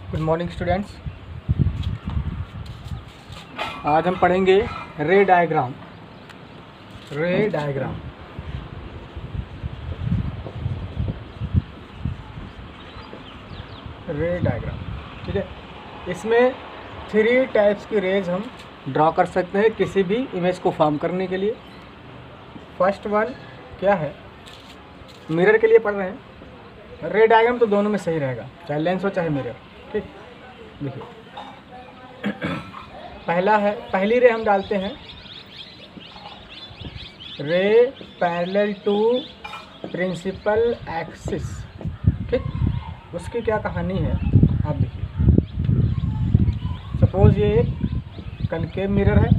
Good morning students. आज हम पढ़ेंगे रे डायग्राम। रे डायग्राम रे डायग्राम ठीक है। इसमें 3 टाइप्स की रेज हम ड्रॉ कर सकते हैं किसी भी इमेज को फॉर्म करने के लिए। फर्स्ट वन क्या है, मिरर के लिए पढ़ रहे हैं। रे डायग्राम तो दोनों में सही रहेगा, चाहे लेंस हो चाहे मिरर। ठीक, देखिए पहली रे हम डालते हैं रे पैरेलल टू प्रिंसिपल एक्सिस। ठीक, उसकी क्या कहानी है आप देखिए। सपोज ये एक कनकेव मिरर है,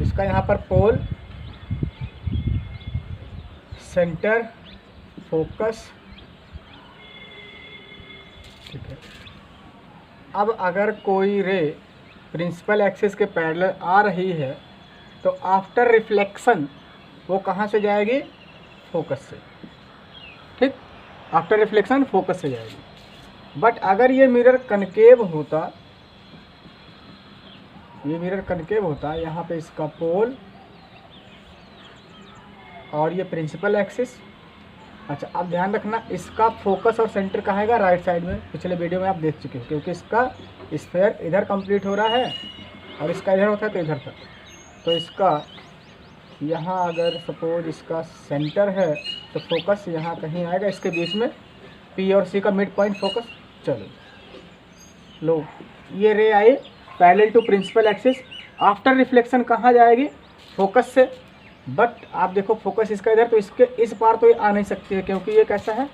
इसका यहाँ पर पोल, सेंटर, फोकस। ठीक है, अब अगर कोई रे प्रिंसिपल एक्सिस के पैरेलल आ रही है तो आफ्टर रिफ्लेक्शन वो कहाँ से जाएगी? फोकस से। ठीक, आफ्टर रिफ्लेक्शन फोकस से जाएगी। बट अगर ये मिरर कनकेव होता, यहाँ पे इसका पोल और ये प्रिंसिपल एक्सिस। अच्छा, अब ध्यान रखना, इसका फोकस और सेंटर कहाँ है? राइट साइड में। पिछले वीडियो में आप देख चुके हो, क्योंकि इसका स्फीयर इधर कंप्लीट हो रहा है और इसका इधर होता है तो इधर तक। तो इसका यहाँ अगर सपोज इसका सेंटर है तो फोकस यहाँ कहीं आएगा, इसके बीच में पी और सी का मिड पॉइंट फोकस। चलो लो, ये ray I parallel to principal axis. After reflection कहाँ जाएगी? फोकस से। बट आप देखो फोकस इसका इधर, तो इसके इस पार तो ये आ नहीं सकती है, क्योंकि ये कैसा है?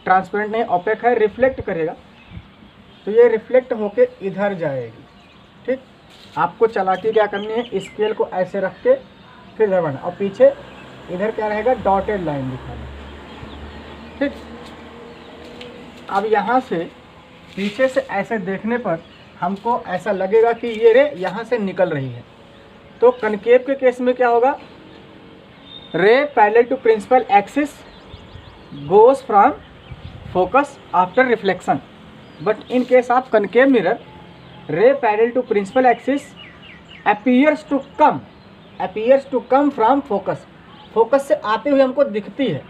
ट्रांसपेरेंट नहीं, ओपेक है, रिफ्लेक्ट करेगा। तो ये रिफ्लेक्ट होके इधर जाएगी। ठीक, आपको चालाकी क्या करनी है, स्केल को ऐसे रख के फिर इधर बढ़ना, और पीछे इधर क्या रहेगा? डॉटेड लाइन दिखाना। ठीक, अब यहाँ से पीछे से ऐसे देखने पर हमको ऐसा लगेगा कि ये रे यहाँ से निकल रही है। तो कनकेव के केस में क्या होगा? Ray parallel to principal axis goes from focus after reflection. But in case of concave mirror, ray parallel to principal axis appears to come from focus. Focus से आते हुए हमको दिखती है।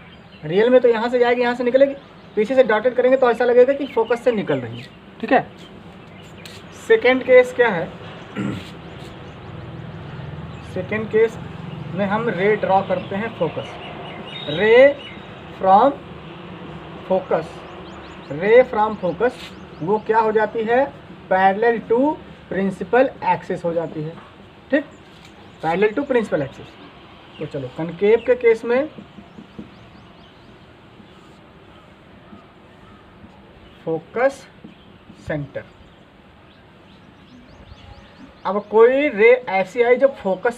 रियल में तो यहाँ से जाएगी, यहाँ से निकलेगी। पीछे से डॉटेड करेंगे तो ऐसा लगेगा कि फोकस से निकल रही है। ठीक है। सेकेंड केस क्या है? सेकेंड केस में हम रे ड्रॉ करते हैं फोकस। रे फ्रॉम फोकस वो क्या हो जाती है? पैरेलल टू प्रिंसिपल एक्सिस हो जाती है। ठीक, पैरेलल टू प्रिंसिपल एक्सिस। तो चलो, कनकेव के केस में फोकस, सेंटर। अब कोई रे ऐसी आई जो फोकस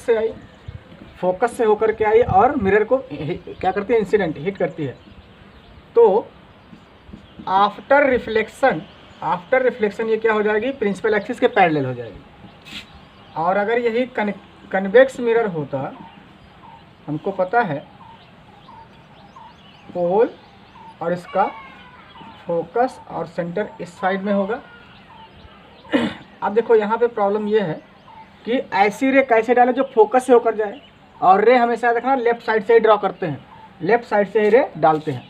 से होकर के आई और मिरर को क्या करती है? इंसिडेंट, हिट करती है। तो आफ्टर रिफ्लेक्शन ये क्या हो जाएगी? प्रिंसिपल एक्सिस के पैरेलल हो जाएगी। और अगर यही कन्वेक्स मिरर होता, हमको पता है पोल और इसका फोकस और सेंटर इस साइड में होगा। अब देखो यहाँ पे प्रॉब्लम ये है कि ऐसी रे कैसे डालें जो फोकस से होकर जाए, और रे हमेशा देखना लेफ्ट साइड से ही ड्रॉ करते हैं, लेफ्ट साइड से ही रे डालते हैं।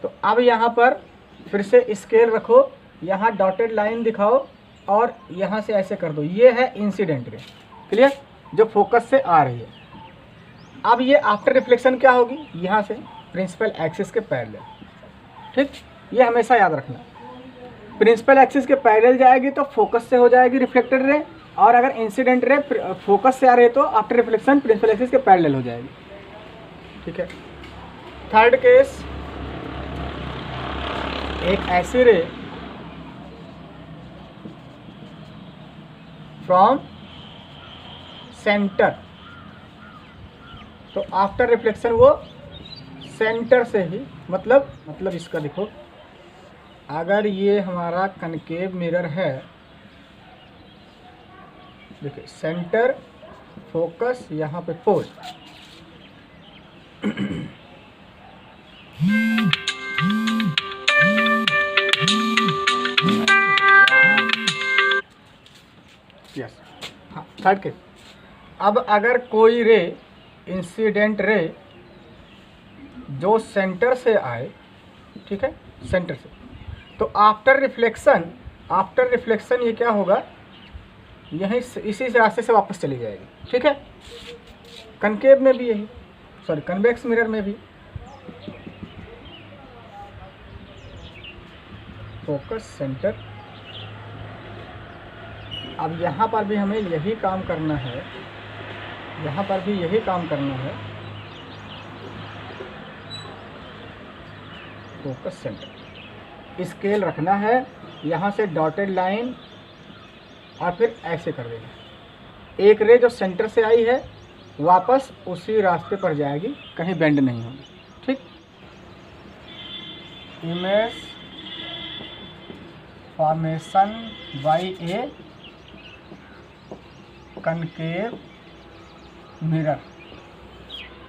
तो अब यहाँ पर फिर से स्केल रखो, यहाँ डॉटेड लाइन दिखाओ और यहाँ से ऐसे कर दो। ये है इंसिडेंट रे, क्लियर, जो फोकस से आ रही है। अब ये आफ्टर रिफ्लेक्शन क्या होगी? यहाँ से प्रिंसिपल एक्सिस के पैरेलल। ठीक, ये हमेशा याद रखना। प्रिंसिपल एक्सिस के पैरेलल जाएगी तो फोकस से हो जाएगी रिफ्लेक्टेड रे, और अगर इंसिडेंट रे फोकस से आ रही है तो आफ्टर रिफ्लेक्शन प्रिंसिपल एक्सिस के पैरेलल हो जाएगी। ठीक है। थर्ड केस, एक ऐसी रे फ्रॉम सेंटर, तो आफ्टर रिफ्लेक्शन वो सेंटर से ही, मतलब इसका देखो, अगर ये हमारा कनकेव मिरर है, देखिए सेंटर, फोकस, यहाँ पे पोल। थर्ड केस, अब अगर कोई रे, इंसिडेंट रे जो सेंटर से आए, ठीक है, सेंटर से, तो आफ्टर रिफ्लेक्शन ये क्या होगा, यहीं इसी रास्ते से वापस चली जाएगी, ठीक है। कनकेव में भी यही, सॉरी कन्वेक्स मिरर में भी फोकस सेंटर। अब यहाँ पर भी हमें यही काम करना है, यहाँ पर भी यही काम करना है, फोकस सेंटर, स्केल रखना है, यहाँ से डॉटेड लाइन और फिर ऐसे कर देना। एक रे जो सेंटर से आई है वापस उसी रास्ते पर जाएगी, कहीं बेंड नहीं होगी, ठीक। Image formation by A concave mirror,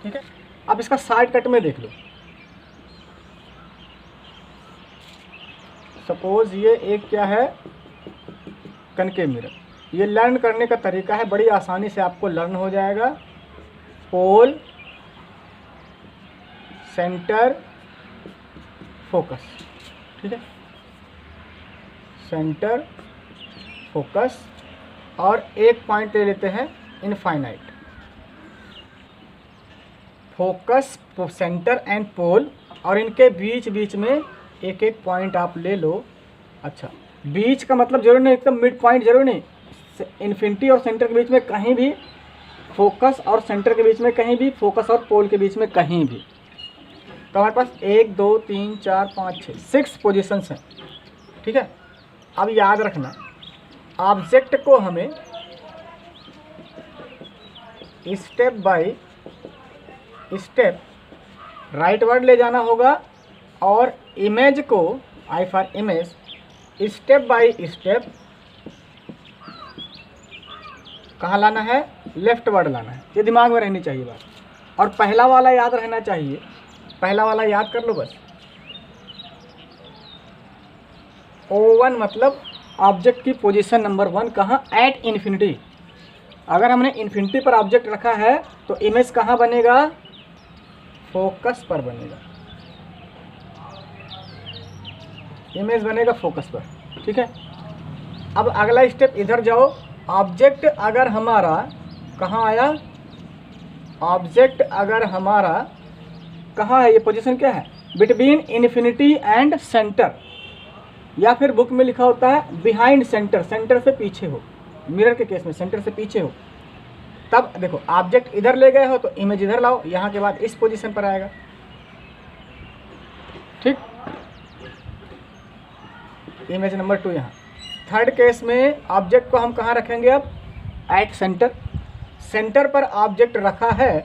ठीक है। अब इसका शॉर्टकट में देख लो, सपोज ये एक क्या है, कनकेव मिरर। ये लर्न करने का तरीका है, बड़ी आसानी से आपको लर्न हो जाएगा। पोल, सेंटर, फोकस, ठीक है, सेंटर, फोकस, और एक पॉइंट ले लेते हैं infinite. Focus, centre and pole, और इनके बीच बीच में एक एक पॉइंट आप ले लो। अच्छा, बीच का मतलब जरूरी नहीं एकदम मिड पॉइंट, जरूरी नहीं, इन्फिनिटी और सेंटर के बीच में कहीं भी, फोकस और सेंटर के बीच में कहीं भी, फोकस और पोल के बीच में कहीं भी। तो हमारे पास 1 2 3 4 5 6 6 पोजीशंस हैं, ठीक है। अब याद रखना, ऑब्जेक्ट को हमें स्टेप बाय स्टेप राइटवर्ड ले जाना होगा, और इमेज को, I for image, step by step कहाँ लाना है, लेफ्ट वर्ड लाना है। ये दिमाग में रहनी चाहिए बात, और पहला वाला याद रहना चाहिए, पहला वाला याद कर लो बस। O1 मतलब ऑब्जेक्ट की पोजीशन नंबर 1 कहाँ, एट इन्फिनिटी। अगर हमने इन्फिनिटी पर ऑब्जेक्ट रखा है तो इमेज कहाँ बनेगा, फोकस पर बनेगा, इमेज बनेगा फोकस पर, ठीक है। अब अगला स्टेप इधर जाओ, ऑब्जेक्ट अगर हमारा कहाँ आया, ऑब्जेक्ट अगर हमारा कहाँ है, ये पोजीशन क्या है, बिटवीन इन्फिनिटी एंड सेंटर, या फिर बुक में लिखा होता है बिहाइंड सेंटर, सेंटर से पीछे हो, मिरर के केस में सेंटर से पीछे हो। तब देखो ऑब्जेक्ट इधर ले गए हो तो इमेज इधर लाओ, यहाँ के बाद इस पोजीशन पर आएगा, ठीक। इमेज नंबर 2 यहाँ। थर्ड केस में ऑब्जेक्ट को हम कहाँ रखेंगे, अब एट सेंटर, सेंटर पर ऑब्जेक्ट रखा है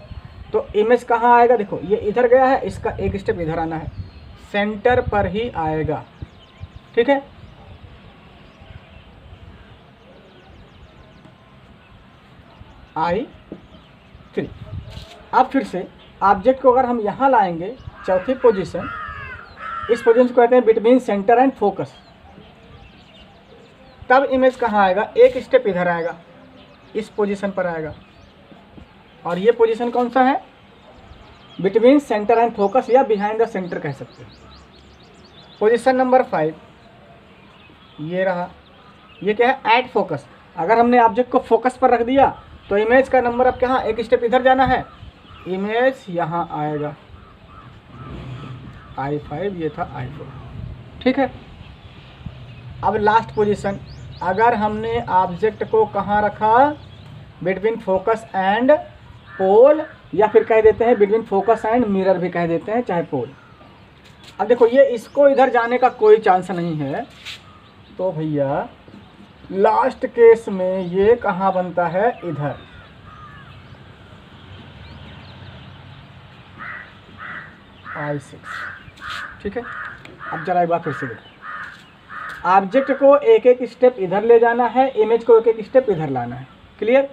तो इमेज कहाँ आएगा, देखो ये इधर गया है, इसका एक स्टेप इधर आना है, सेंटर पर ही आएगा, ठीक है। I3। अब फिर से ऑब्जेक्ट को अगर हम यहाँ लाएंगे, चौथी पोजीशन, इस पोजीशन को कहते हैं बिटवीन सेंटर एंड फोकस, तब इमेज कहाँ आएगा, एक स्टेप इधर आएगा, इस पोजीशन पर आएगा, और ये पोजीशन कौन सा है, बिटवीन सेंटर एंड फोकस, या बिहाइंड द सेंटर कह सकते हैं। पोजीशन नंबर 5 ये रहा, ये क्या है, एट फोकस। अगर हमने ऑब्जेक्ट को फोकस पर रख दिया तो इमेज का नंबर अब कहाँ, एक स्टेप इधर जाना है, इमेज यहाँ आएगा, I5, ये था I4, ठीक है। अब लास्ट पोजीशन, अगर हमने ऑब्जेक्ट को कहाँ रखा, बिटवीन फोकस एंड पोल, या फिर कह देते हैं बिटवीन फोकस एंड मिरर भी कह देते हैं, चाहे पोल। अब देखो ये इसको इधर जाने का कोई चांस नहीं है, तो भैया लास्ट केस में ये कहाँ बनता है, इधर। I6, ठीक है। अब जरा एक बार फिर से देखो, ऑब्जेक्ट को एक एक स्टेप इधर ले जाना है, इमेज को एक एक स्टेप इधर लाना है, क्लियर।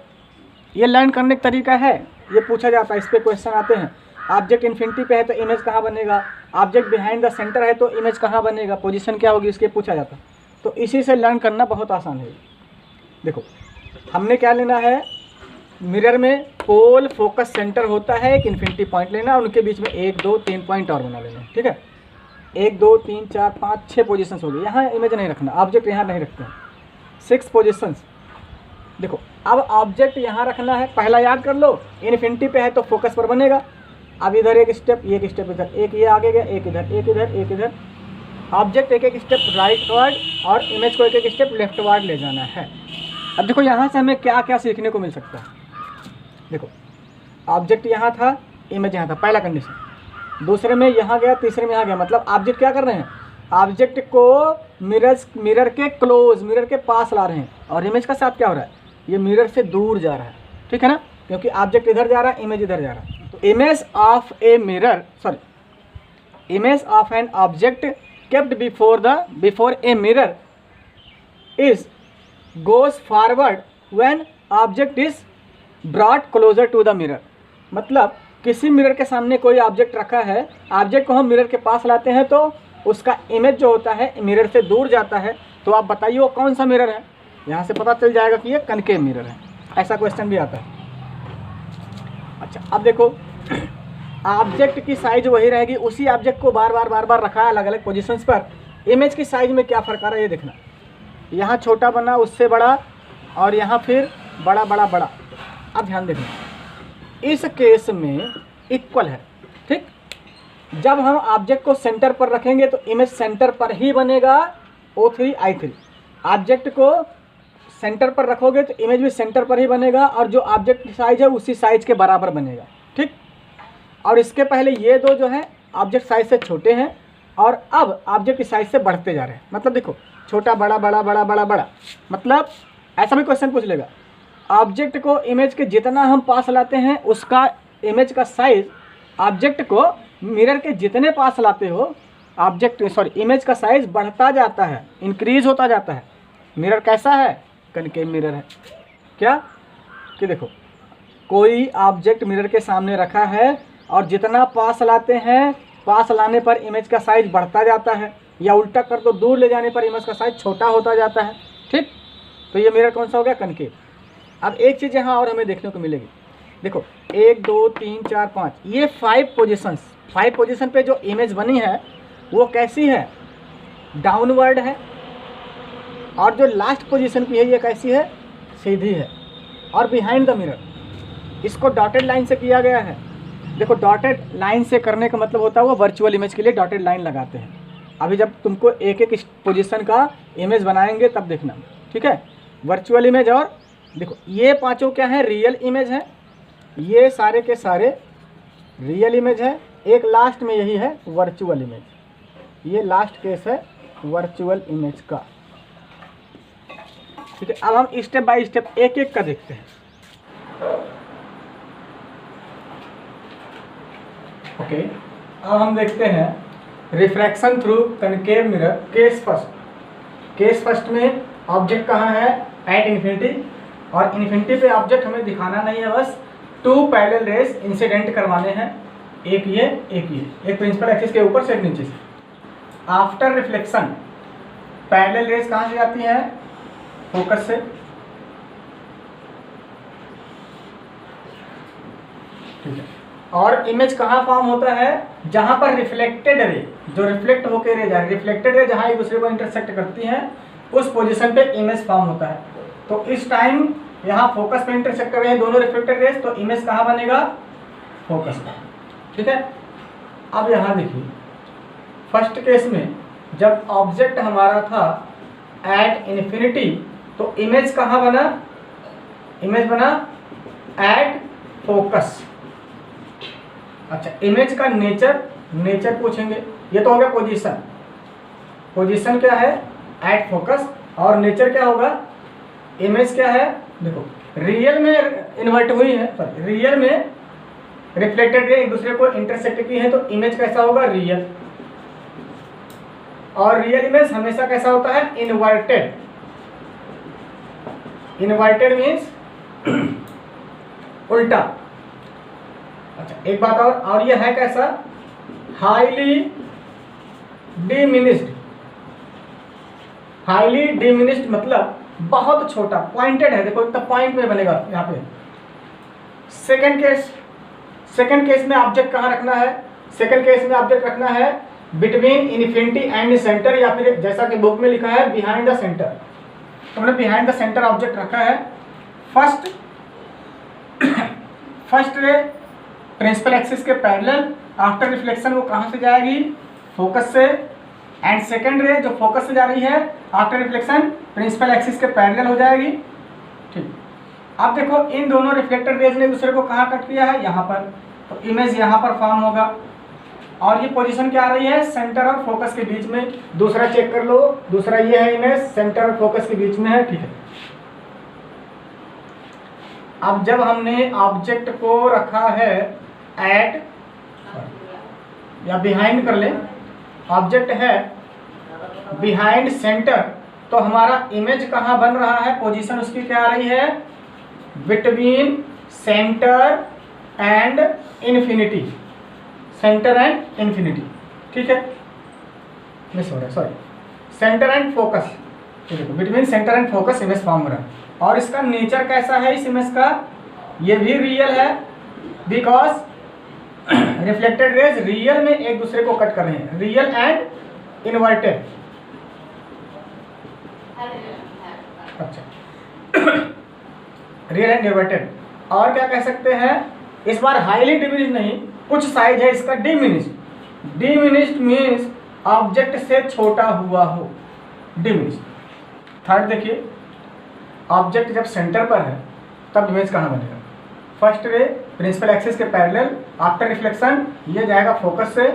ये लर्न करने का तरीका है, ये पूछा जाता है, इस पर क्वेश्चन आते हैं। ऑब्जेक्ट इन्फिनिटी पे है तो इमेज कहाँ बनेगा, ऑब्जेक्ट बिहाइंड द सेंटर है तो इमेज कहाँ बनेगा, पोजीशन क्या होगी, इसके पूछा जाता है। तो इसी से लर्न करना बहुत आसान है। देखो हमने क्या लेना है, मिरर में पोल फोकस सेंटर होता है, एक इन्फिनिटी पॉइंट लेना और उनके बीच में 1 2 3 पॉइंट और बना लेना, ठीक है। 1 2 3 4 5 6 पोजीशंस हो गई। यहाँ इमेज नहीं रखना, ऑब्जेक्ट यहाँ नहीं रखते हैं, 6 पोजीशंस। देखो अब ऑब्जेक्ट यहाँ रखना है, पहला याद कर लो, इन्फिनिटी पे है तो फोकस पर बनेगा। अब इधर एक स्टेप, एक स्टेप इधर, एक ये आगे गया, एक इधर, एक इधर, एक इधर। ऑब्जेक्ट एक एक स्टेप राइट वर्ड और इमेज को एक एक स्टेप लेफ्ट वर्ड ले जाना है। अब देखो यहाँ से हमें क्या क्या सीखने को मिल सकता है। देखो ऑब्जेक्ट यहाँ था, इमेज यहाँ था, पहला कंडीशन। दूसरे में यहाँ गया, तीसरे में यहाँ गया, मतलब ऑब्जेक्ट क्या कर रहे हैं, ऑब्जेक्ट को मिरर के क्लोज, मिरर के पास ला रहे हैं। और इमेज का साथ क्या हो रहा है, ये मिरर से दूर जा रहा है, ठीक है ना, क्योंकि ऑब्जेक्ट इधर जा रहा है, इमेज इधर जा रहा है। तो image of a mirror, sorry, image of an object kept before a mirror is goes forward when object is brought closer to the mirror। मतलब किसी मिरर के सामने कोई ऑब्जेक्ट रखा है, ऑब्जेक्ट को हम मिरर के पास लाते हैं तो उसका इमेज जो होता है मिरर से दूर जाता है। तो आप बताइए वो कौन सा मिरर है, यहाँ से पता चल जाएगा कि ये कनकेव मिरर है। ऐसा क्वेश्चन भी आता है। अच्छा अब देखो ऑब्जेक्ट की साइज वही रहेगी, उसी ऑब्जेक्ट को बार बार रखा है अलग अलग पोजीशंस पर। इमेज की साइज में क्या फ़र्क आ रहा है ये देखना, यहाँ छोटा बना, उससे बड़ा, और यहाँ फिर बड़ा बड़ा बड़ा। अब ध्यान देखना, इस केस में इक्वल है, ठीक। जब हम ऑब्जेक्ट को सेंटर पर रखेंगे तो इमेज सेंटर पर ही बनेगा, O3 I3। ऑब्जेक्ट को सेंटर पर रखोगे तो इमेज भी सेंटर पर ही बनेगा, और जो ऑब्जेक्ट की साइज है उसी साइज के बराबर बनेगा, ठीक। और इसके पहले ये दो जो है ऑब्जेक्ट साइज से छोटे हैं और अब ऑब्जेक्ट की साइज से बढ़ते जा रहे हैं। मतलब देखो छोटा बड़ा बड़ा बड़ा बड़ा बड़ा, मतलब ऐसा भी क्वेश्चन पूछ लेगा, ऑब्जेक्ट को इमेज के जितना हम पास लाते हैं उसका इमेज का साइज, ऑब्जेक्ट को मिरर के जितने पास लाते हो इमेज का साइज बढ़ता जाता है, इंक्रीज होता जाता है। मिरर कैसा है, कनकेव मिरर है। क्या कि देखो कोई ऑब्जेक्ट मिरर के सामने रखा है और जितना पास लाते हैं, पास लाने पर इमेज का साइज बढ़ता जाता है, या उल्टा कर दो दूर ले जाने पर इमेज का साइज छोटा होता जाता है, ठीक। तो ये मिरर कौन सा हो गया, कनकेव। अब एक चीज़ यहाँ और हमें देखने को मिलेगी, देखो 1 2 3 4 5 ये 5 पोजीशंस, 5 पोजीशन पे जो इमेज बनी है वो कैसी है, डाउनवर्ड है। और जो लास्ट पोजीशन पे है ये कैसी है, सीधी है। और बिहाइंड द मिरर, इसको डॉटेड लाइन से किया गया है। देखो डॉटेड लाइन से करने का मतलब होता है वो वर्चुअल इमेज के लिए डॉटेड लाइन लगाते हैं। अभी जब तुमको एक एक पोजीशन का इमेज बनाएंगे तब देखना, ठीक है। वर्चुअल इमेज, और देखो ये पांचों क्या है, रियल इमेज है, ये सारे के सारे रियल इमेज है। एक लास्ट में यही है वर्चुअल इमेज, ये लास्ट केस है वर्चुअल इमेज का, ठीक है। अब हम स्टेप बाय स्टेप एक एक का देखते हैं। ओके अब हम देखते हैं refraction through concave mirror. Case first में ऑब्जेक्ट कहाँ है, एट इन्फिनिटी, और इन्फिनिटी पे ऑब्जेक्ट हमें दिखाना नहीं है, बस 2 पैरेलल रेस इंसिडेंट करवाने हैं, एक ये एक प्रिंसिपल एक्सिस के ऊपर से एक नीचे से। आफ्टर रिफ्लेक्शन पैरेलल रेस कहाँ से जाती है, फोकस से, ठीक है। और इमेज कहाँ फॉर्म होता है, जहाँ पर रिफ्लेक्टेड रे, जो रिफ्लेक्ट होकर रे जा रही है, रिफ्लेक्टेड रे जहाँ एक दूसरे को इंटरसेक्ट करती हैं उस पोजीशन पे इमेज फॉर्म होता है। तो इस टाइम यहाँ फोकस पे इंटरसेक्ट कर रहे हैं दोनों रिफ्लेक्टेड रेस, तो इमेज कहाँ बनेगा, फोकस पर, ठीक है। अब यहाँ देखिए फर्स्ट केस में जब ऑब्जेक्ट हमारा था एट इन्फिनिटी तो इमेज कहाँ बना, इमेज बना एट फोकस। अच्छा इमेज का नेचर पूछेंगे, ये तो हो गया पोजीशन क्या है एट फोकस, और नेचर क्या होगा, इमेज क्या है, देखो रियल में इन्वर्ट हुई है, रियल में रिफ्लेक्टेड रे एक दूसरे को इंटरसेक्ट की है, तो इमेज कैसा होगा, रियल। और रियल इमेज हमेशा कैसा होता है, इन्वर्टेड मीन्स उल्टा। अच्छा एक बात और ये है कैसा, हाईली डिमिनिस्ड मतलब बहुत छोटा, पॉइंटेड है, देखो इतना पॉइंट में बनेगा यहाँ पे, सेकंड केस में ऑब्जेक्ट कहाँ रखना है? सेकंड केस में ऑब्जेक्ट रखना है बिटवीन इन्फिनिटी एंड सेंटर, या फिर जैसा कि बुक में लिखा है बिहाइंड द सेंटर। तो हमने बिहाइंड द सेंटर ऑब्जेक्ट रखा है। फर्स्ट रे प्रिंसिपल एक्सिस के पैरेलल, आफ्टर रिफ्लेक्शन वो कहाँ से जाएगी? फोकस से। एंड सेकंड रे जो फोकस से जा रही है आफ्टर रिफ्लेक्शन प्रिंसिपल एक्सिस के पैरेलल हो जाएगी। ठीक, अब देखो इन दोनों रिफ्लेक्टेड रेज ने दूसरे को कहाँ कट किया है? यहाँ पर। तो इमेज यहाँ पर फॉर्म होगा और ये पोजीशन क्या आ रही है? सेंटर और फोकस के बीच में। दूसरा चेक कर लो, दूसरा ये है इमेज सेंटर और फोकस के बीच में है। ठीक है, अब जब हमने ऑब्जेक्ट को रखा है एट या बिहाइंड कर ले, ऑब्जेक्ट है बिहाइंड सेंटर, तो हमारा इमेज कहाँ बन रहा है? पोजीशन उसकी क्या आ रही है? Between centre and infinity, centre and infinity. ठीक है, मिस हो रहा है, सॉरी, सेंटर एंड फोकस। ठीक है, between centre and focus image form हो रहा है। और इसका नेचर कैसा है इस इमेज का? ये भी रियल है, बिकॉज रिफ्लेक्टेड रेज रियल में एक दूसरे को कट कर रहे हैं, रियल एंड इन्वर्टेड। अच्छा रियल एंड इन्वर्टेड। और क्या कह सकते हैं? इस बार हाईली डिमिनिश्ड नहीं, कुछ साइज है इसका डिमिनिश्ड। डिमिनिश्ड मीन्स ऑब्जेक्ट से छोटा हुआ हो, डिमिनिश्ड। थर्ड देखिए, ऑब्जेक्ट जब सेंटर पर है तब इमेज कहाँ बनेगा? फर्स्ट रे प्रिंसिपल एक्सिस के पैरेलल, आफ्टर रिफ्लेक्शन ये जाएगा फोकस से।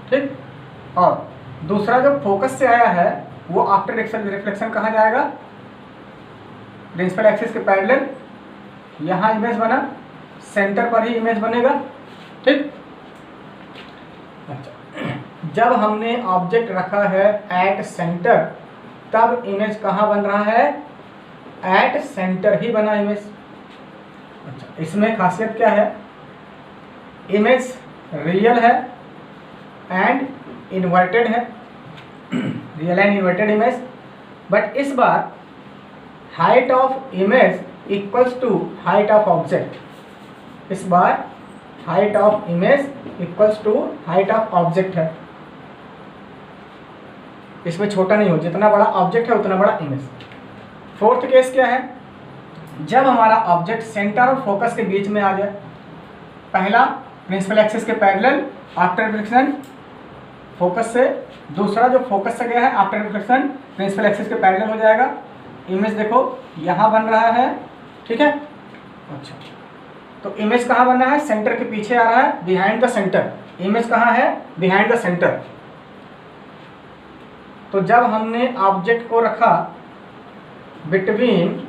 ठीक, और दूसरा जो फोकस से आया है वो आफ्टर रिफ्लेक्शन कहाँ जाएगा? प्रिंसिपल एक्सिस के पैरेलल। यहाँ इमेज बना, सेंटर पर ही इमेज बनेगा। ठीक, अच्छा, जब हमने ऑब्जेक्ट रखा है एट सेंटर तब इमेज कहाँ बन रहा है? एट सेंटर ही बना इमेज। अच्छा, इसमें खासियत क्या है? इमेज रियल है एंड इन्वर्टेड है, real and inverted image. But इस बार height of image equals to height of object. इस बार height of image equals to height of object है। इसमें छोटा नहीं हो, जितना बड़ा ऑब्जेक्ट है उतना बड़ा इमेज। फोर्थ केस क्या है? जब हमारा ऑब्जेक्ट सेंटर और फोकस के बीच में आ जाए। पहला प्रिंसिपल एक्सिस के पैरेलल, आफ्टर रिफ्लेक्शन फोकस से। दूसरा जो फोकस से गया है आफ्टर रिफ्लेक्शन प्रिंसिपल एक्सिस के पैरेलल हो जाएगा। इमेज देखो यहाँ बन रहा है। ठीक है, अच्छा, तो इमेज कहाँ बन रहा है? सेंटर के पीछे आ रहा है, बिहाइंड द सेंटर। इमेज कहाँ है? Behind the centre. तो जब हमने ऑब्जेक्ट को रखा बिटवीन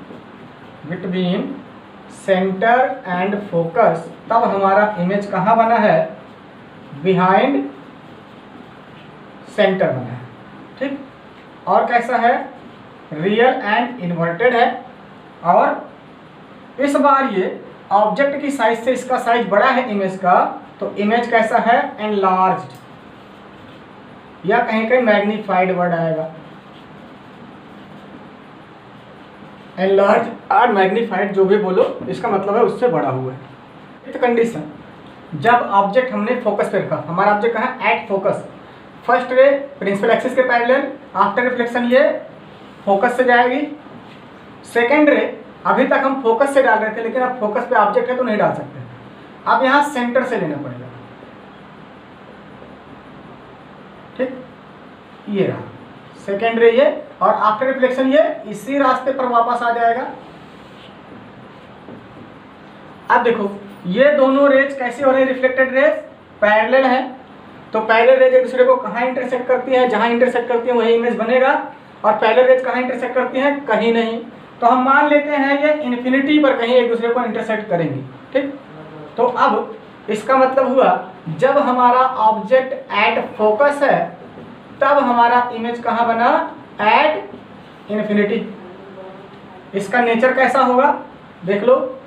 सेंटर एंड फोकस, तब हमारा इमेज कहाँ बना है? बिहाइंड सेंटर बना है। ठीक, और कैसा है? रियल एंड इन्वर्टेड है। और इस बार ये ऑब्जेक्ट की साइज से इसका साइज बड़ा है इमेज का, तो इमेज कैसा है? एनलार्ज्ड, या कहीं कहीं मैग्नीफाइड वर्ड आएगा। एनलार्ज और मैग्नीफाइड जो भी बोलो, इसका मतलब है उससे बड़ा हुआ है। फिफ्थ कंडीशन, जब ऑब्जेक्ट हमने फोकस पे रखा, हमारा ऑब्जेक्ट कहाँ है? At focus. First ray principal axis के पैरेलल, आफ्टर रिफ्लेक्शन ये फोकस से जाएगी। सेकेंड रे अभी तक हम फोकस से डाल रहे थे, लेकिन अब फोकस पे ऑब्जेक्ट है तो नहीं डाल सकते, अब यहाँ सेंटर से लेना पड़ेगा। ठीक, ये रहा सेकेंड रे ये, और आफ्टर रिफ्लेक्शन ये इसी रास्ते पर वापस आ जाएगा। अब देखो ये दोनों रेज कैसे हो रहे हैं? रिफ्लेक्टेड रेज पैरेलल है, तो पैरेलल रेज एक दूसरे को कहाँ इंटरसेक्ट करती है? जहाँ इंटरसेक्ट करती है वही इमेज बनेगा। और पैरेलल रेज कहाँ इंटरसेक्ट करती हैं? कहीं नहीं। तो हम मान लेते हैं ये इन्फिनिटी पर कहीं एक दूसरे को इंटरसेक्ट करेंगी। ठीक, तो अब इसका मतलब हुआ जब हमारा ऑब्जेक्ट एट फोकस है तब हमारा इमेज कहाँ बना? At infinity. इसका नेचर कैसा होगा? देख लो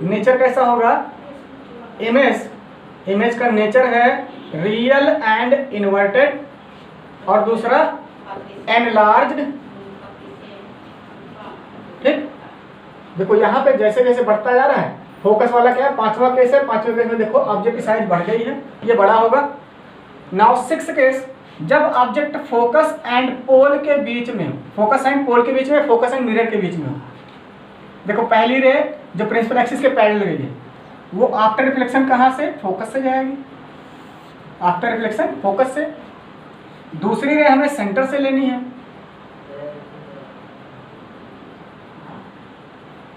नेचर कैसा होगा। इमेज का नेचर है रियल एंड इन्वर्टेड, और दूसरा एनलार्ज्ड। ठीक, देखो यहाँ पे जैसे जैसे बढ़ता जा रहा है फोकस वाला क्या है, पांचवा केस है। पांचवें केस में देखो ऑब्जेक्ट की साइज बढ़ गई है, ये बड़ा होगा। नाउ सिक्स्थ केस, जब ऑब्जेक्ट फोकस एंड पोल के बीच में हो, फोकस एंड पोल के बीच में, फोकस एंड मिरर के बीच में हो। देखो पहली रे जो प्रिंसिपल एक्सिस के पैरेलल गई है, वो आफ्टर रिफ्लेक्शन कहाँ से, फोकस से जाएगी, आफ्टर रिफ्लेक्शन फोकस से। दूसरी रे हमें सेंटर से लेनी है,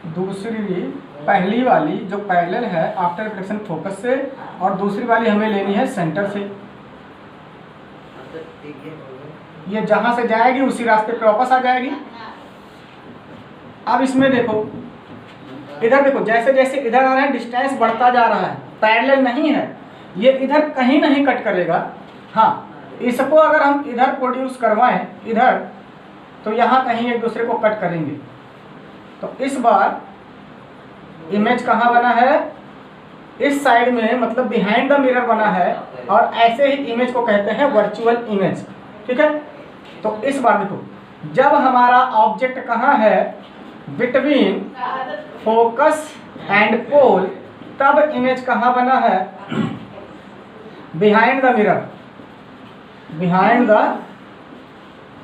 दूसरी पहली वाली जो पैरेलल है आफ्टर रिफ्लेक्शन फोकस से, और दूसरी वाली हमें लेनी है सेंटर से। ये जहां से जाएगी उसी रास्ते पे वापस आ जाएगी। अब इसमें देखो, इधर देखो, जैसे जैसे इधर आ रहा है डिस्टेंस बढ़ता जा रहा है, पैरेलल नहीं है, ये इधर कहीं नहीं कट करेगा। हाँ, इसको अगर हम इधर प्रोड्यूस करवाएं इधर, तो यहाँ कहीं एक दूसरे को कट करेंगे। तो इस बार इमेज कहाँ बना है, इस साइड में, मतलब बिहाइंड द मिरर बना है, और ऐसे ही इमेज को कहते हैं वर्चुअल इमेज। ठीक है, तो इस बार देखो, जब हमारा ऑब्जेक्ट कहाँ है, बिटवीन फोकस एंड पोल, तब इमेज कहाँ बना है, behind the mirror, behind the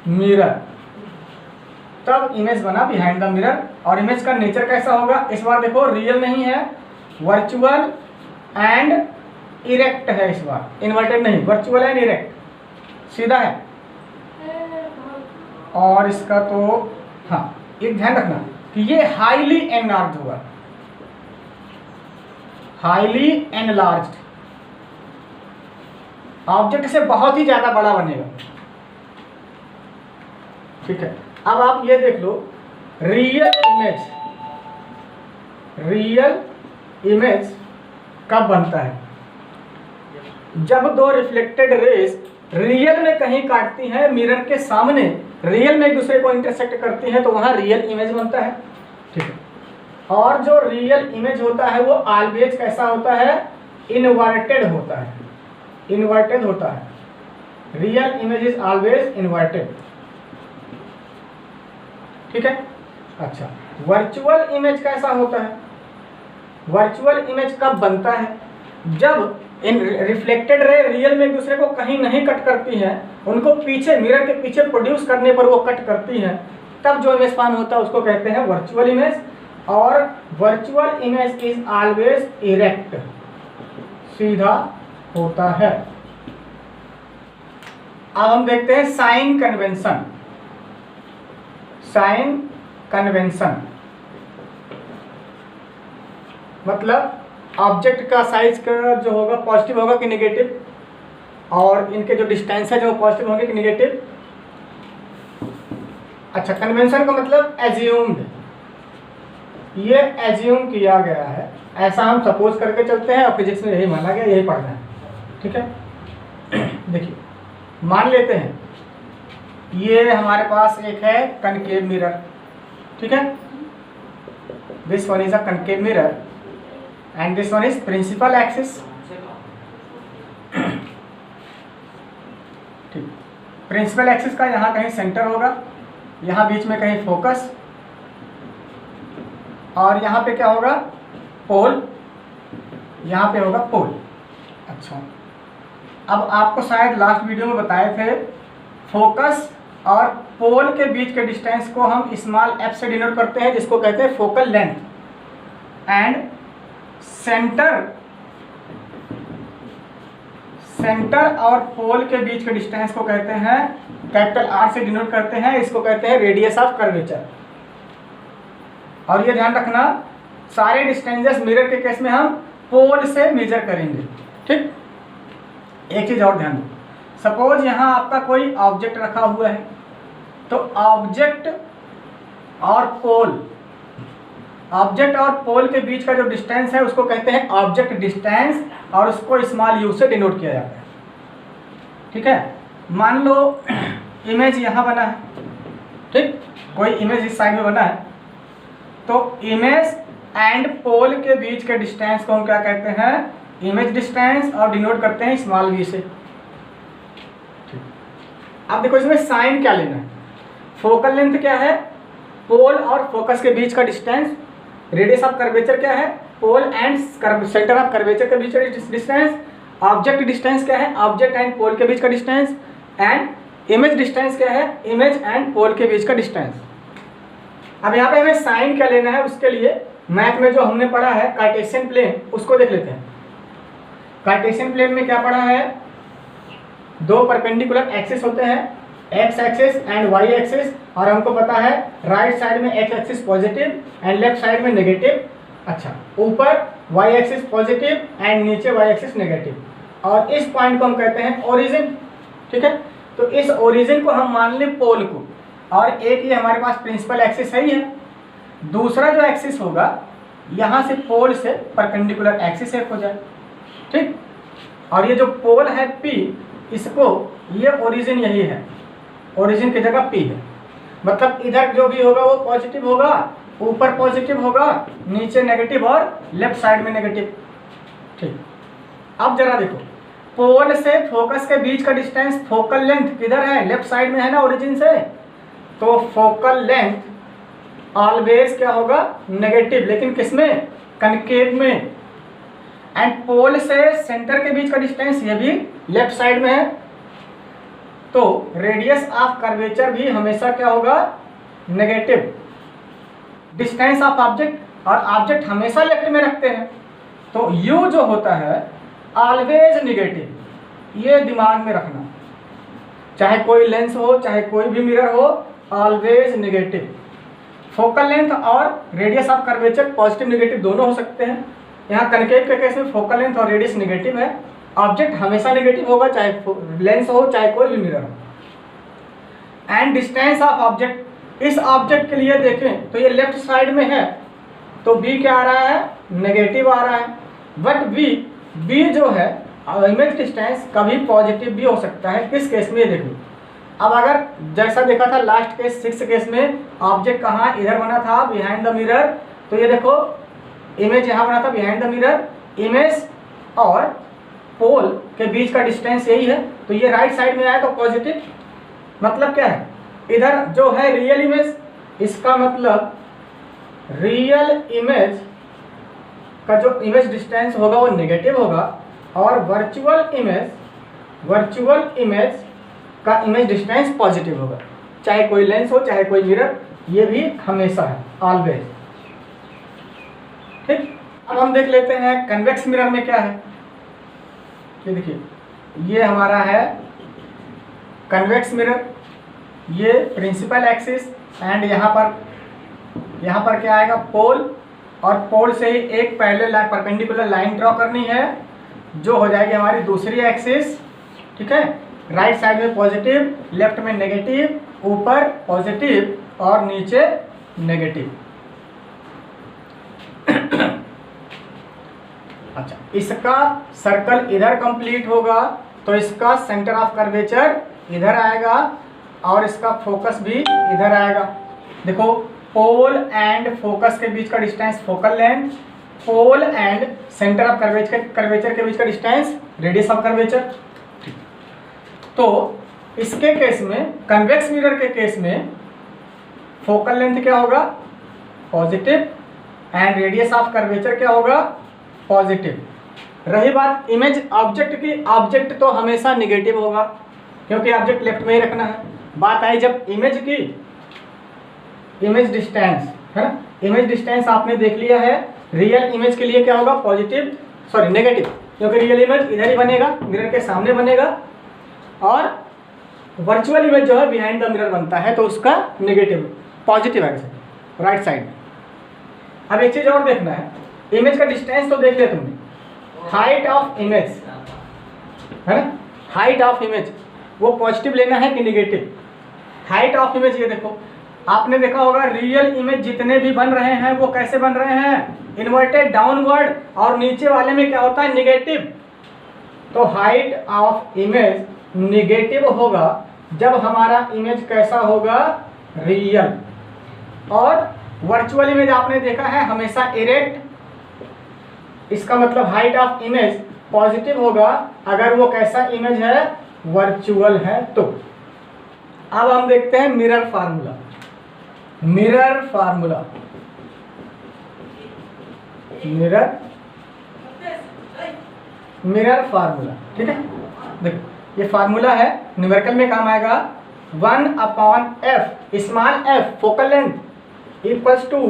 mirror, तब इमेज बना बिहाइंड द मिरर। और इमेज का नेचर कैसा होगा, इस बार देखो रियल नहीं है, वर्चुअल एंड इरेक्ट है। इस बार इन्वर्टेड नहीं, वर्चुअल एंड इरेक्ट, सीधा है। और इसका तो हाँ, एक ध्यान रखना कि ये हाईली एनलार्ज होगा, हाईली एनलार्ज्ड, ऑब्जेक्ट से बहुत ही ज्यादा बड़ा बनेगा। ठीक है, अब आप ये देख लो, रियल इमेज, रियल इमेज कब बनता है, जब दो रिफ्लेक्टेड रेज रियल में कहीं काटती हैं मिरर के सामने, रियल में एक दूसरे को इंटरसेक्ट करती हैं, तो वहां रियल इमेज बनता है। ठीक है, और जो रियल इमेज होता है वो ऑलवेज कैसा होता है, इनवर्टेड होता है, इन्वर्टेड होता है। Real image is always inverted. ठीक है, अच्छा, वर्चुअल इमेज कैसा होता है, वर्चुअल इमेज कब बनता है, जब इन रिफ्लेक्टेड रे रियल में एक दूसरे को कहीं नहीं कट करती हैं, उनको पीछे मिरर के पीछे प्रोड्यूस करने पर वो कट करती हैं, तब जो इमेज फॉर्म होता है उसको कहते हैं वर्चुअल इमेज। और virtual image is always erect, सीधा होता है। अब हम देखते हैं साइन कन्वेंशन। साइन कन्वेंशन मतलब ऑब्जेक्ट का साइज का जो होगा पॉजिटिव होगा कि नेगेटिव, और इनके जो डिस्टेंस है जो पॉजिटिव होंगे कि नेगेटिव। अच्छा, कन्वेंशन का मतलब एज्यूम्ड, ये एज्यूम किया गया है, ऐसा हम सपोज करके चलते हैं, और फिजिक्स में यही माना गया, यही पढ़ना है। ठीक है, देखिए मान लेते हैं ये हमारे पास एक है कनकेव मिरर। ठीक है, this one is a concave mirror and this one is principal axis। ठीक, प्रिंसिपल एक्सिस का यहाँ कहीं सेंटर होगा, यहाँ बीच में कहीं फोकस, और यहाँ पे क्या होगा, पोल, यहाँ पे होगा पोल। अच्छा, अब आपको शायद लास्ट वीडियो में बताए थे, फोकस और पोल के बीच के डिस्टेंस को हम स्मॉल f से डिनोट करते हैं, जिसको कहते हैं फोकल लेंथ, एंड सेंटर और पोल के बीच के डिस्टेंस को कहते हैं कैपिटल R से डिनोट करते हैं, इसको कहते हैं रेडियस ऑफ कर्वेचर। और ये ध्यान रखना, सारे डिस्टेंसेस मिरर के केस में हम पोल से मेजर करेंगे। ठीक, एक चीज और ध्यान दो, सपोज यहाँ आपका कोई ऑब्जेक्ट रखा हुआ है, तो ऑब्जेक्ट और पोल के बीच का जो डिस्टेंस है उसको कहते हैं ऑब्जेक्ट डिस्टेंस, और उसको स्मॉल यू से डिनोट किया जाता है। ठीक है, मान लो इमेज यहाँ बना है, ठीक, कोई इमेज इस साइड में बना है, तो इमेज एंड पोल के बीच के डिस्टेंस को हम क्या कहते हैं, इमेज डिस्टेंस, और डिनोट करते हैं स्मॉल वी से। अब देखो इसमें साइन क्या लेना है, फोकल लेंथ क्या है, पोल और फोकस के बीच का डिस्टेंस, रेडियस ऑफ कर्वेचर क्या है, pole and centre of curvature के बीच का डिस्टेंस, ऑब्जेक्ट डिस्टेंस क्या है, ऑब्जेक्ट एंड पोल के बीच का डिस्टेंस, एंड इमेज डिस्टेंस क्या है, इमेज एंड पोल के बीच का डिस्टेंस। अब यहाँ पे हमें साइन क्या लेना है, उसके लिए मैथ में जो हमने पढ़ा है कार्टेशियन प्लेन, उसको देख लेते हैं। कार्टेशियन प्लेन में क्या पढ़ा है, दो परपेंडिकुलर एक्सिस होते हैं, X axis and Y axis, और हमको पता है राइट साइड में X axis positive and left side में नेगेटिव। अच्छा, ऊपर वाई एक्सिस पॉजिटिव एंड नीचे वाई एक्सिस नेगेटिव, और इस पॉइंट को हम कहते हैं ओरिजिन। ठीक है, तो इस ओरिजिन को हम मान लें पोल को, और एक ये हमारे पास प्रिंसिपल एक्सिस है ही है। दूसरा जो एक्सिस होगा यहाँ से पोल से परपेंडिकुलर एक्सिस एक हो जाए। ठीक, और ये जो पोल है P, इसको ये ओरिजिन यही है, ओरिजिन की जगह P है। मतलब इधर जो भी होगा वो पॉजिटिव होगा, ऊपर पॉजिटिव होगा, नीचे नेगेटिव और लेफ्ट साइड में नेगेटिव। ठीक, अब जरा देखो, पोल से फोकस के बीच का डिस्टेंस, फोकल लेंथ किधर है, लेफ्ट साइड में है ना ओरिजिन से, तो फोकल लेंथ ऑलवेज क्या होगा, नेगेटिव, लेकिन किसमें, कनकेव में। एंड पोल से सेंटर के बीच का डिस्टेंस ये भी लेफ्ट साइड में है, तो रेडियस ऑफ कर्वेचर भी हमेशा क्या होगा, नेगेटिव। डिस्टेंस ऑफ ऑब्जेक्ट, और ऑब्जेक्ट हमेशा लेफ्ट में रखते हैं, तो यू जो होता है ऑलवेज नेगेटिव। ये दिमाग में रखना, चाहे कोई लेंस हो चाहे कोई भी मिरर हो, ऑलवेज नेगेटिव। फोकल लेंथ और radius of curvature positive negative दोनों हो सकते हैं। यहाँ कनकेव के केस में फोकल लेंथ और रेडियस नेगेटिव है, ऑब्जेक्ट हमेशा नेगेटिव होगा, चाहे लेंस हो चाहे कोई भी मिरर हो। एंड डिस्टेंस ऑफ ऑब्जेक्ट, इस ऑब्जेक्ट के लिए देखें तो ये लेफ्ट साइड में है, तो बी क्या आ रहा है, नेगेटिव आ रहा है। बट बी जो है इमेज डिस्टेंस कभी पॉजिटिव भी हो सकता है। किस केस में, देखो अब अगर जैसा देखा था लास्ट केस 6 केस में, ऑब्जेक्ट कहाँ इधर बना था, बिहाइंड द मिरर, तो ये देखो इमेज यहाँ बना था बिहाइंड द मिरर, इमेज और पोल के बीच का डिस्टेंस यही है, तो ये राइट साइड में आया तो पॉजिटिव। मतलब क्या है, इधर जो है रियल इमेज, इसका मतलब रियल इमेज का जो इमेज डिस्टेंस होगा वो नेगेटिव होगा, और वर्चुअल इमेज का इमेज डिस्टेंस पॉजिटिव होगा, चाहे कोई लेंस हो चाहे कोई मिरर, ये भी हमेशा है, ऑलवेज। ठीक, अब हम देख लेते हैं कन्वेक्स मिरर में क्या है। ये देखिए, ये हमारा है कन्वेक्स मिरर, ये प्रिंसिपल एक्सिस, एंड यहाँ पर क्या आएगा, पोल, और पोल से ही एक पैरेलल परपेंडिकुलर लाइन ड्रॉ करनी है, जो हो जाएगी हमारी दूसरी एक्सिस। ठीक है, राइट साइड में पॉजिटिव, लेफ्ट में नेगेटिव, ऊपर पॉजिटिव और नीचे नेगेटिव। अच्छा, इसका सर्कल इधर कंप्लीट होगा तो इसका सेंटर ऑफ कर्वेचर इधर आएगा, और इसका फोकस भी इधर आएगा। देखो, पोल एंड फोकस के बीच का distance focal length, pole and centre of curvature के बीच का डिस्टेंस रेडियस ऑफ कर्वेचर। तो इसके केस में, कन्वेक्स मिरर के केस में, फोकल लेंथ क्या होगा, positive, and radius of curvature क्या होगा, पॉजिटिव। रही बात इमेज ऑब्जेक्ट की, ऑब्जेक्ट तो हमेशा नेगेटिव होगा, क्योंकि ऑब्जेक्ट लेफ्ट में ही रखना है। बात आई जब इमेज की, इमेज डिस्टेंस है ना, इमेज डिस्टेंस आपने देख लिया है, रियल इमेज के लिए क्या होगा, नेगेटिव, क्योंकि रियल इमेज इधर ही बनेगा, मिरर के सामने बनेगा, और वर्चुअल इमेज जो है बिहाइंड द मिरर बनता है, तो उसका नेगेटिव, पॉजिटिव है राइट साइड। अब एक चीज और देखना है, इमेज का डिस्टेंस तो देख लिया तुमने, हाइट ऑफ इमेज है ना, हाइट ऑफ इमेज वो पॉजिटिव लेना है कि नेगेटिव। हाइट ऑफ इमेज, ये देखो आपने देखा होगा रियल इमेज जितने भी बन रहे हैं वो कैसे बन रहे हैं, इन्वर्टेड डाउनवर्ड, और नीचे वाले में क्या होता है, नेगेटिव। तो हाइट ऑफ इमेज नेगेटिव होगा जब हमारा इमेज कैसा होगा, रियल। और वर्चुअल इमेज आपने देखा है हमेशा इरेक्ट, इसका मतलब हाइट ऑफ इमेज पॉजिटिव होगा अगर वो कैसा इमेज है, वर्चुअल है। तो अब हम देखते हैं मिरर फार्मूला। Mirror formula. ठीक है, देखो ये फार्मूला है, न्यूमेरिकल में काम आएगा 1/f, small f focal length equals to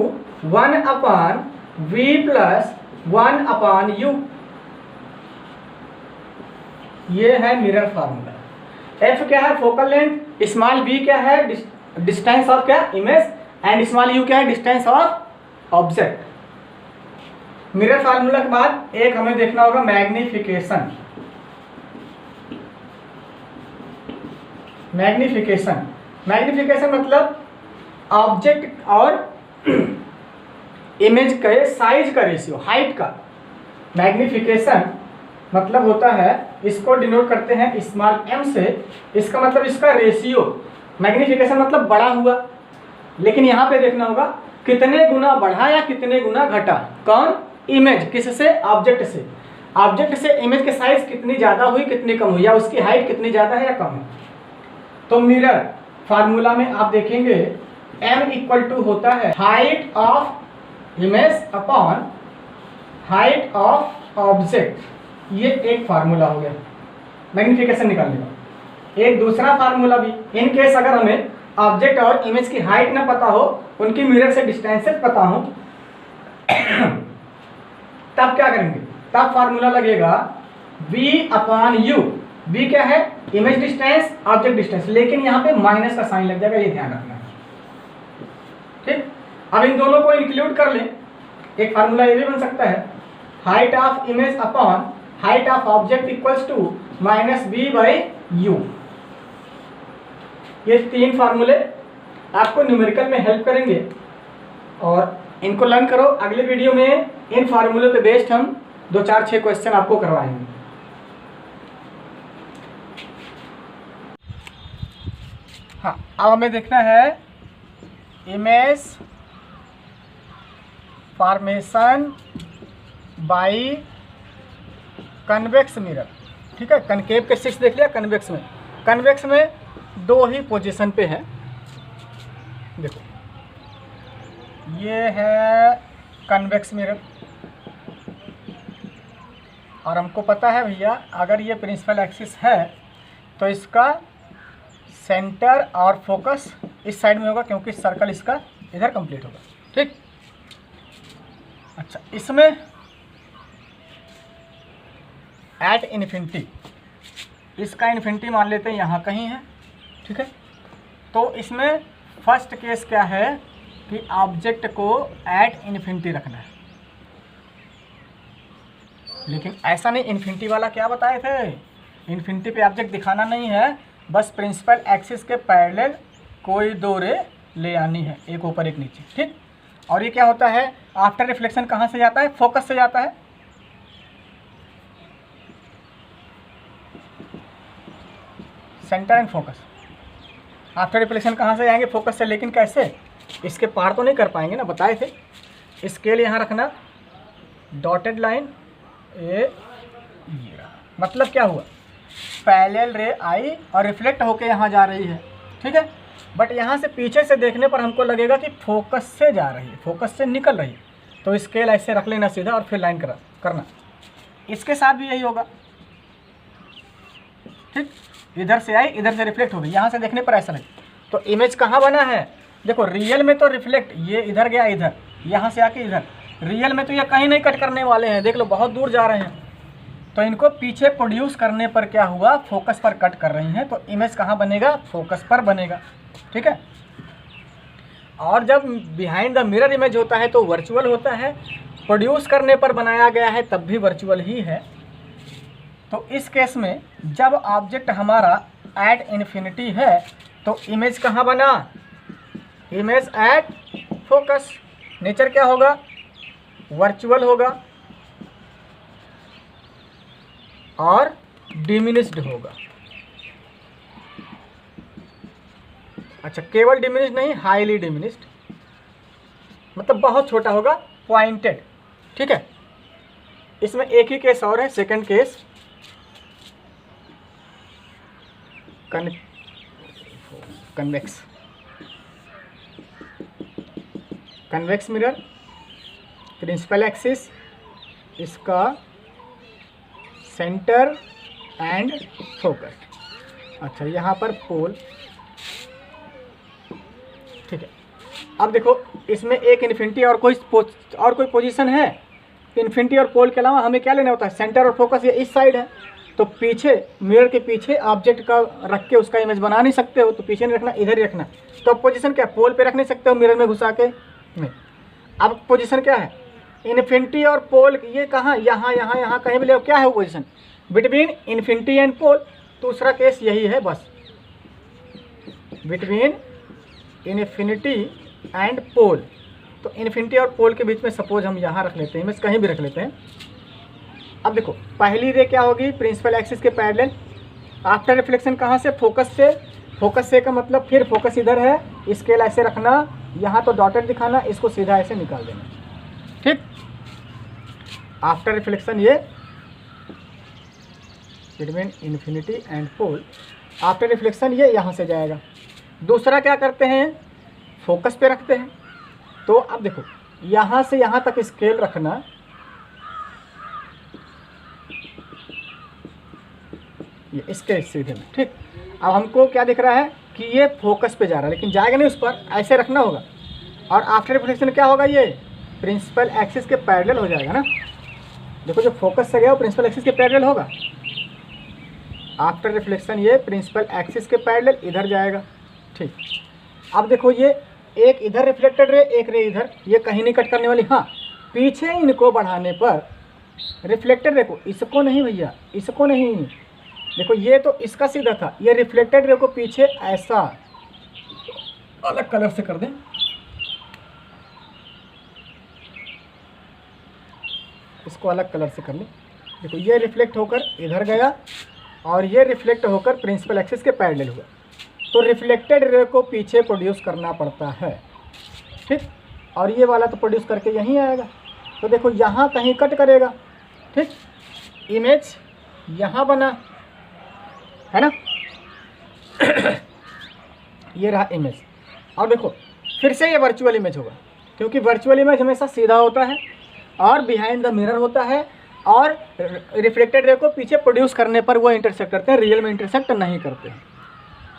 1/v plus 1/u। ये है मिरर फार्मूला। f क्या है? Focal length. स्मॉल v क्या है? डिस्टेंस ऑफ क्या? इमेज। एंड स्मॉल u क्या है? Distance of object. Mirror formula के बाद एक हमें देखना होगा मैग्निफिकेशन। मैग्निफिकेशन मतलब ऑब्जेक्ट और इमेज के साइज का रेशियो, हाइट का। मैग्निफिकेशन मतलब होता है, इसको डिनोट करते हैं स्मॉल m से। इसका मतलब इसका रेशियो। मैग्निफिकेशन मतलब बड़ा हुआ, लेकिन यहाँ पे देखना होगा कितने गुना बढ़ा या कितने गुना घटा। कौन? इमेज। किससे? ऑब्जेक्ट से। ऑब्जेक्ट से इमेज के साइज कितनी ज़्यादा हुई, कितनी कम हुई, या उसकी हाइट कितनी ज़्यादा है या कम है। तो मिरर फार्मूला में आप देखेंगे m इक्वल टू होता है height of image upon height of object. ये एक फार्मूला हो गया मैग्निफिकेशन निकालने का। एक दूसरा फार्मूला भी, इन केस अगर हमें ऑब्जेक्ट और इमेज की हाइट ना पता हो, उनकी मिरर से डिस्टेंसेस पता हो, तब क्या करेंगे? तब फार्मूला लगेगा v/u। v क्या है? इमेज डिस्टेंस, ऑब्जेक्ट डिस्टेंस, लेकिन यहाँ पे माइनस का साइन लग जाएगा, ये ध्यान रखना है। ठीक, अब इन दोनों को इंक्लूड कर लें, एक फार्मूला ये भी बन सकता है height of image upon height of object equals to -v/u। ये तीन फार्मूले आपको न्यूमेरिकल में हेल्प करेंगे और इनको लर्न करो। अगले वीडियो में इन फार्मूलों पे बेस्ड हम 2, 4, 6 क्वेश्चन आपको करवाएंगे। हाँ, अब हमें देखना है image formation by convex mirror. ठीक है, कनकेव के 6 देख लिया। कन्वेक्स में 2 ही पोजीशन पे है। देखो ये है कन्वेक्स मिरर, और हमको पता है भैया अगर ये प्रिंसिपल एक्सिस है तो इसका सेंटर और फोकस इस साइड में होगा, क्योंकि सर्कल इसका इधर कंप्लीट होगा। ठीक, अच्छा, इसमें एट इन्फिनिटी, इसका इन्फिनिटी मान लेते हैं यहाँ कहीं है। ठीक है, तो इसमें फर्स्ट केस क्या है कि ऑब्जेक्ट को एट इन्फिनिटी रखना है, लेकिन ऐसा नहीं। इन्फिनिटी वाला क्या बताए थे? इन्फिनिटी पे ऑब्जेक्ट दिखाना नहीं है, बस प्रिंसिपल एक्सिस के पैरेलल कोई 2 रे ले आनी है, एक ऊपर एक नीचे। ठीक, और ये क्या होता है? आफ्टर रिफ्लेक्शन कहाँ से जाता है? फोकस से जाता है। Centre and focus. After reflection कहाँ से जाएंगे? फोकस से। लेकिन कैसे? इसके पार तो नहीं कर पाएंगे ना, बताए थे। स्केल यहाँ रखना, डॉटेड लाइन, ये मतलब क्या हुआ? पैरेलल रे आई और रिफ्लेक्ट होके यहाँ जा रही है। ठीक है, बट यहाँ से पीछे से देखने पर हमको लगेगा कि फोकस से जा रही है, फोकस से निकल रही है। तो स्केल ऐसे रख लेना सीधा और फिर लाइन करना। इसके साथ भी यही होगा। ठीक, इधर से आई, इधर से रिफ्लेक्ट हो गई, यहाँ से देखने पर ऐसा लगे। तो इमेज कहाँ बना है? देखो रियल में तो रिफ्लेक्ट, ये इधर गया, इधर, यहाँ से आके इधर। रियल में तो ये कहीं नहीं कट करने वाले हैं, देख लो बहुत दूर जा रहे हैं। तो इनको पीछे प्रोड्यूस करने पर क्या हुआ? फोकस पर कट कर रही हैं, तो इमेज कहाँ बनेगा? फोकस पर बनेगा। ठीक है, और जब बिहाइंड द मिरर इमेज होता है तो वर्चुअल होता है, प्रोड्यूस करने पर बनाया गया है तब भी वर्चुअल ही है। तो इस केस में जब ऑब्जेक्ट हमारा एट इन्फिनिटी है तो इमेज कहाँ बना? Image at focus. नेचर क्या होगा? वर्चुअल होगा और डिमिनिश्ड होगा। अच्छा, केवल डिमिनिश्ड नहीं, हाईली डिमिनिश्ड, मतलब बहुत छोटा होगा, पॉइंटेड। ठीक है, इसमें एक ही केस और है, second case, convex. Convex mirror, principal axis, इसका सेंटर एंड फोकस। अच्छा, यहाँ पर पोल, ठीक है। अब देखो इसमें एक इन्फिनिटी और कोई पोजीशन है। इन्फिनिटी और पोल के अलावा हमें क्या लेना होता है, सेंटर और फोकस। ये इस साइड है, तो पीछे मिरर के पीछे ऑब्जेक्ट का रख के उसका इमेज बना नहीं सकते हो, तो पीछे नहीं रखना, इधर ही रखना। तो अब पोजीशन क्या, पोल पे रख नहीं सकते हो मिरर में घुसा के, नहीं। अब पोजीशन क्या है, इन्फिनिटी और पोल, ये कहाँ, यहाँ यहाँ यहाँ कहीं भी ले, क्या है वो पोजीशन, बिटवीन इन्फिनिटी एंड पोल। दूसरा केस यही है बस, बिटवीन इन्फिनिटी एंड पोल। तो इन्फिनिटी और पोल के बीच में सपोज हम यहाँ रख लेते हैं, इमेज कहीं भी रख लेते हैं। अब देखो पहली रे क्या होगी, प्रिंसिपल एक्सिस के पैरेलल। आफ्टर रिफ्लेक्शन कहाँ से, फोकस से। फोकस से का मतलब फिर फोकस इधर है, स्केल ऐसे रखना, यहाँ तो डॉटेड दिखाना, इसको सीधा ऐसे निकाल देना, ठीक। आफ्टर रिफ्लेक्शन ये between infinity and pole, after reflection ये यहाँ से जाएगा। दूसरा क्या करते हैं, फोकस पे रखते हैं। तो अब देखो यहाँ से यहाँ तक स्केल रखना, ये इसके सीधे में, ठीक। अब हमको क्या दिख रहा है कि ये फोकस पे जा रहा है, लेकिन जाएगा नहीं उस पर, ऐसे रखना होगा। और आफ्टर रिफ्लेक्शन क्या होगा, ये प्रिंसिपल एक्सिस के पैरेलल हो जाएगा ना। देखो जो फोकस से गया वो प्रिंसिपल एक्सिस के पैरेलल होगा। आफ्टर रिफ्लेक्शन ये प्रिंसिपल एक्सिस के पैरेलल इधर जाएगा, ठीक। अब देखो ये एक इधर रिफ्लेक्टेड रे, एक रे इधर, ये कहीं नहीं कट करने वाली। हाँ, पीछे इनको बढ़ाने पर रिफ्लेक्टेड रे को, इसको नहीं भैया, इसको नहीं, देखो ये तो इसका सीधा था, ये रिफ्लेक्टेड रे को पीछे ऐसा अलग कलर से कर दें, इसको अलग कलर से कर लें। देखो ये रिफ्लेक्ट होकर इधर गया और ये रिफ्लेक्ट होकर प्रिंसिपल एक्सिस के पैरेलल हुआ, तो रिफ्लेक्टेड रे को पीछे प्रोड्यूस करना पड़ता है, ठीक। और ये वाला तो प्रोड्यूस करके यहीं आएगा, तो देखो यहाँ कहीं कट करेगा, ठीक। इमेज यहाँ बना है ना ये रहा इमेज। और देखो फिर से ये वर्चुअल इमेज होगा, क्योंकि वर्चुअल इमेज हमेशा सीधा होता है और बिहाइंड द मिरर होता है, और रिफ्लेक्टेड रे को पीछे प्रोड्यूस करने पर वो इंटरसेक्ट करते हैं, रियल में इंटरसेक्ट नहीं करते हैं।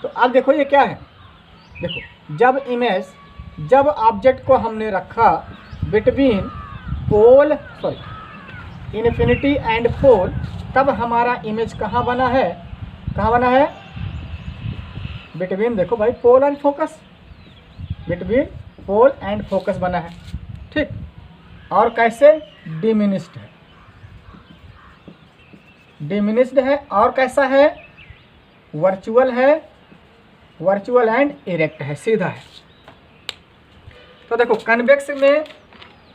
तो अब देखो ये क्या है, देखो जब ऑब्जेक्ट को हमने रखा between pole, sorry infinity and pole, तब हमारा इमेज कहाँ बना है, कहाँ बना है, बिटवीन, देखो भाई pole and focus, between pole and focus बना है, ठीक। और कैसे, डिमिनिश्ड है, डिमिनिश्ड है। और कैसा है, वर्चुअल है, वर्चुअल एंड इरेक्ट है, सीधा है। तो देखो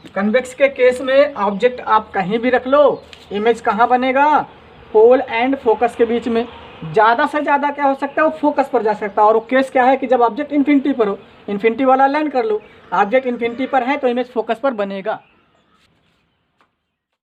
कन्वेक्स के केस में ऑब्जेक्ट आप कहीं भी रख लो, इमेज कहाँ बनेगा, पोल एंड फोकस के बीच में। ज़्यादा से ज़्यादा क्या हो सकता है, वो फोकस पर जा सकता है। और वो केस क्या है कि जब ऑब्जेक्ट इन्फिनिटी पर हो, इन्फिनिटी वाला लैंड कर लो, ऑब्जेक्ट इन्फिनिटी पर है तो इमेज फोकस पर बनेगा।